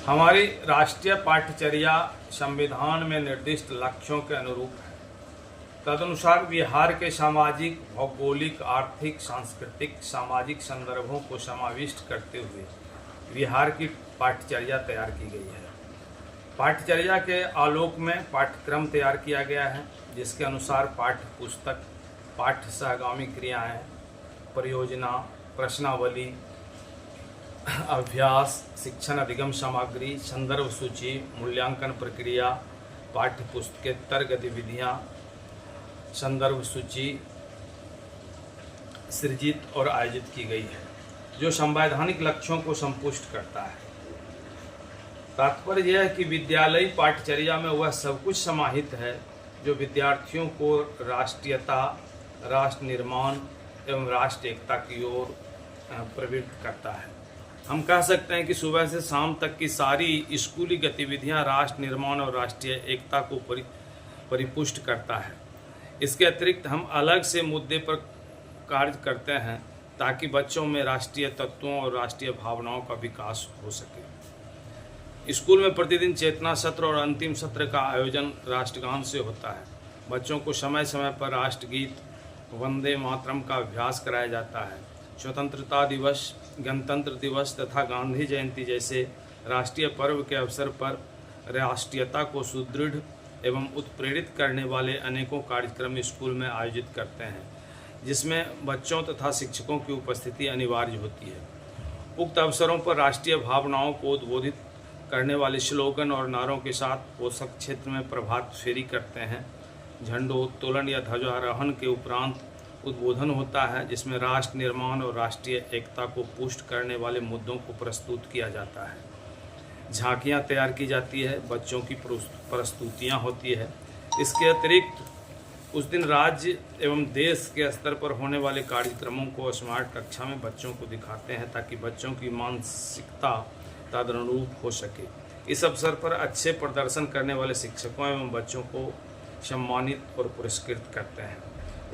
हमारी राष्ट्रीय पाठ्यचर्या संविधान में निर्दिष्ट लक्ष्यों के अनुरूप है। तदनुसार बिहार के सामाजिक, भौगोलिक, आर्थिक, सांस्कृतिक, सामाजिक संदर्भों को समाविष्ट करते हुए बिहार की पाठ्यचर्या तैयार की गई है। पाठ्यचर्या के आलोक में पाठ्यक्रम तैयार किया गया है, जिसके अनुसार पाठ्य पुस्तक, पाठ्य सहगामी क्रियाएं, परियोजना, प्रश्नावली, अभ्यास, शिक्षण अधिगम सामग्री, संदर्भ सूची, मूल्यांकन प्रक्रिया, पाठ्य पुस्तकेतर गतिविधियाँ, संदर्भ सूची सृजित और आयोजित की गई है, जो संवैधानिक लक्ष्यों को संपुष्ट करता है। तात्पर्य यह है कि विद्यालयी पाठ्यचर्या में वह सब कुछ समाहित है जो विद्यार्थियों को राष्ट्रीयता, राष्ट्र निर्माण एवं राष्ट्र एकता की ओर प्रवृत्त करता है। हम कह सकते हैं कि सुबह से शाम तक की सारी स्कूली गतिविधियां राष्ट्र निर्माण और राष्ट्रीय एकता को परिपुष्ट करता है। इसके अतिरिक्त हम अलग से मुद्दे पर कार्य करते हैं ताकि बच्चों में राष्ट्रीय तत्वों और राष्ट्रीय भावनाओं का विकास हो सके। स्कूल में प्रतिदिन चेतना सत्र और अंतिम सत्र का आयोजन राष्ट्रगान से होता है। बच्चों को समय समय पर राष्ट्रगीत, वंदे मातरम का अभ्यास कराया जाता है। स्वतंत्रता दिवस, गणतंत्र दिवस तथा गांधी जयंती जैसे राष्ट्रीय पर्व के अवसर पर राष्ट्रीयता को सुदृढ़ एवं उत्प्रेरित करने वाले अनेकों कार्यक्रम स्कूल में आयोजित करते हैं, जिसमें बच्चों तथा शिक्षकों की उपस्थिति अनिवार्य होती है। उक्त अवसरों पर राष्ट्रीय भावनाओं को उद्बोधित करने वाले स्लोगन और नारों के साथ पोषक क्षेत्र में प्रभात फेरी करते हैं। झंडोत्तोलन या ध्वजारोहण के उपरांत उद्बोधन होता है, जिसमें राष्ट्र निर्माण और राष्ट्रीय एकता को पुष्ट करने वाले मुद्दों को प्रस्तुत किया जाता है। झांकियाँ तैयार की जाती है, बच्चों की प्रस्तुतियाँ होती है। इसके अतिरिक्त उस दिन राज्य एवं देश के स्तर पर होने वाले कार्यक्रमों को स्मार्ट कक्षा में बच्चों को दिखाते हैं ताकि बच्चों की मानसिकता तदनुरूप हो सके। इस अवसर पर अच्छे प्रदर्शन करने वाले शिक्षकों एवं बच्चों को सम्मानित और पुरस्कृत करते हैं।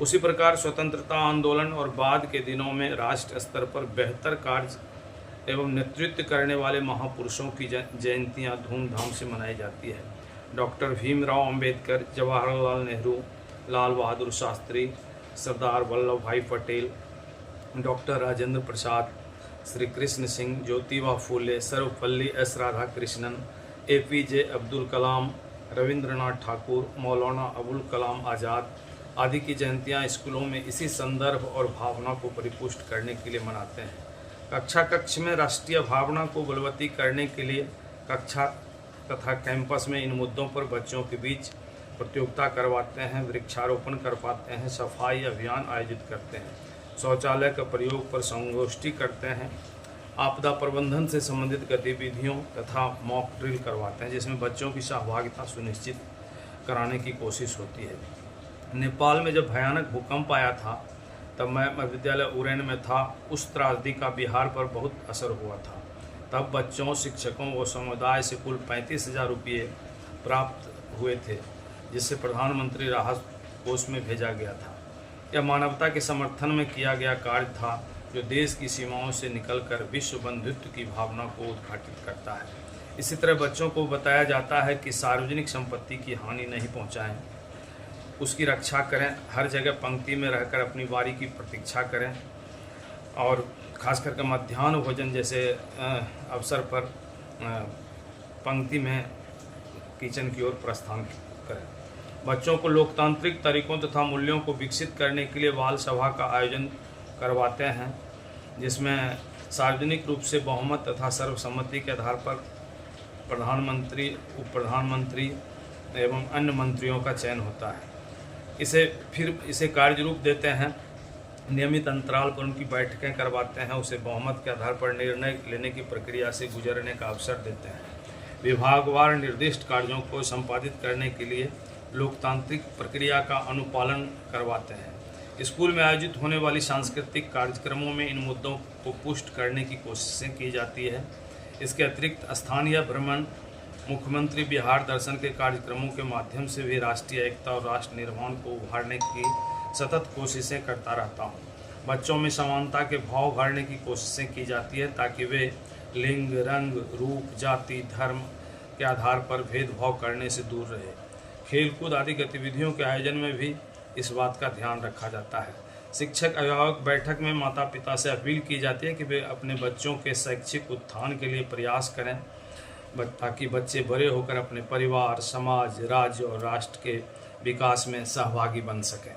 उसी प्रकार स्वतंत्रता आंदोलन और बाद के दिनों में राष्ट्र स्तर पर बेहतर कार्य एवं नेतृत्व करने वाले महापुरुषों की जयंतियां धूमधाम से मनाई जाती है। डॉक्टर भीमराव अंबेडकर, जवाहरलाल नेहरू, लाल बहादुर शास्त्री, सरदार वल्लभ भाई Patel, doctor Rajendra Prasad, Shri Krishna Singh, Jyotiba Phule, Sarvepalli S Radhakrishnan, APJ Abdul Kalam, Rabindranath Thakur, Maulana Abul Kalam Azad आदि की जयंतियाँ स्कूलों में इसी संदर्भ और भावना को परिपुष्ट करने के लिए मनाते हैं। कक्षा कक्ष में राष्ट्रीय भावना को बलवती करने के लिए कक्षा तथा कैंपस में इन मुद्दों पर बच्चों के बीच प्रतियोगिता करवाते हैं, वृक्षारोपण करवाते हैं, सफाई अभियान आयोजित करते हैं, शौचालय का प्रयोग पर संगोष्ठी करते हैं, आपदा प्रबंधन से संबंधित गतिविधियों तथा मॉक ड्रिल करवाते हैं, जिसमें बच्चों की सहभागिता सुनिश्चित कराने की कोशिश होती है। नेपाल में जब भयानक भूकंप आया था तब मैं विद्यालय उरैन में था। उस त्रासदी का बिहार पर बहुत असर हुआ था। तब बच्चों, शिक्षकों व समुदाय से कुल 35,000 रुपये प्राप्त हुए थे, जिससे प्रधानमंत्री राहत कोष में भेजा गया था। यह मानवता के समर्थन में किया गया कार्य था, जो देश की सीमाओं से निकलकर विश्व बंधुत्व की भावना को उद्घाटित करता है। इसी तरह बच्चों को बताया जाता है कि सार्वजनिक संपत्ति की हानि नहीं पहुँचाएँ, उसकी रक्षा करें, हर जगह पंक्ति में रहकर अपनी बारी की प्रतीक्षा करें और खास करके मध्याह्न भोजन जैसे अवसर पर पंक्ति में किचन की ओर प्रस्थान करें। बच्चों को लोकतांत्रिक तरीकों तथा मूल्यों को विकसित करने के लिए बाल सभा का आयोजन करवाते हैं, जिसमें सार्वजनिक रूप से बहुमत तथा सर्वसम्मति के आधार पर प्रधानमंत्री, उप प्रधानमंत्री एवं अन्य मंत्रियों का चयन होता है। इसे कार्य रूप देते हैं, नियमित अंतराल पर उनकी बैठकें करवाते हैं, उसे बहुमत के आधार पर निर्णय लेने की प्रक्रिया से गुजरने का अवसर देते हैं। विभागवार निर्दिष्ट कार्यों को संपादित करने के लिए लोकतांत्रिक प्रक्रिया का अनुपालन करवाते हैं। स्कूल में आयोजित होने वाली सांस्कृतिक कार्यक्रमों में इन मुद्दों को पुष्ट करने की कोशिशें की जाती है। इसके अतिरिक्त स्थानीय भ्रमण, मुख्यमंत्री बिहार दर्शन के कार्यक्रमों के माध्यम से भी राष्ट्रीय एकता और राष्ट्र निर्माण को उभारने की सतत कोशिशें करता रहता हूँ। बच्चों में समानता के भाव भरने की कोशिशें की जाती है ताकि वे लिंग, रंग, रूप, जाति, धर्म के आधार पर भेदभाव करने से दूर रहे। खेलकूद आदि गतिविधियों के आयोजन में भी इस बात का ध्यान रखा जाता है। शिक्षक अभिभावक बैठक में माता पिता से अपील की जाती है कि वे अपने बच्चों के शैक्षिक उत्थान के लिए प्रयास करें, ताकि बच्चे बड़े होकर अपने परिवार, समाज, राज्य और राष्ट्र के विकास में सहभागी बन सकें।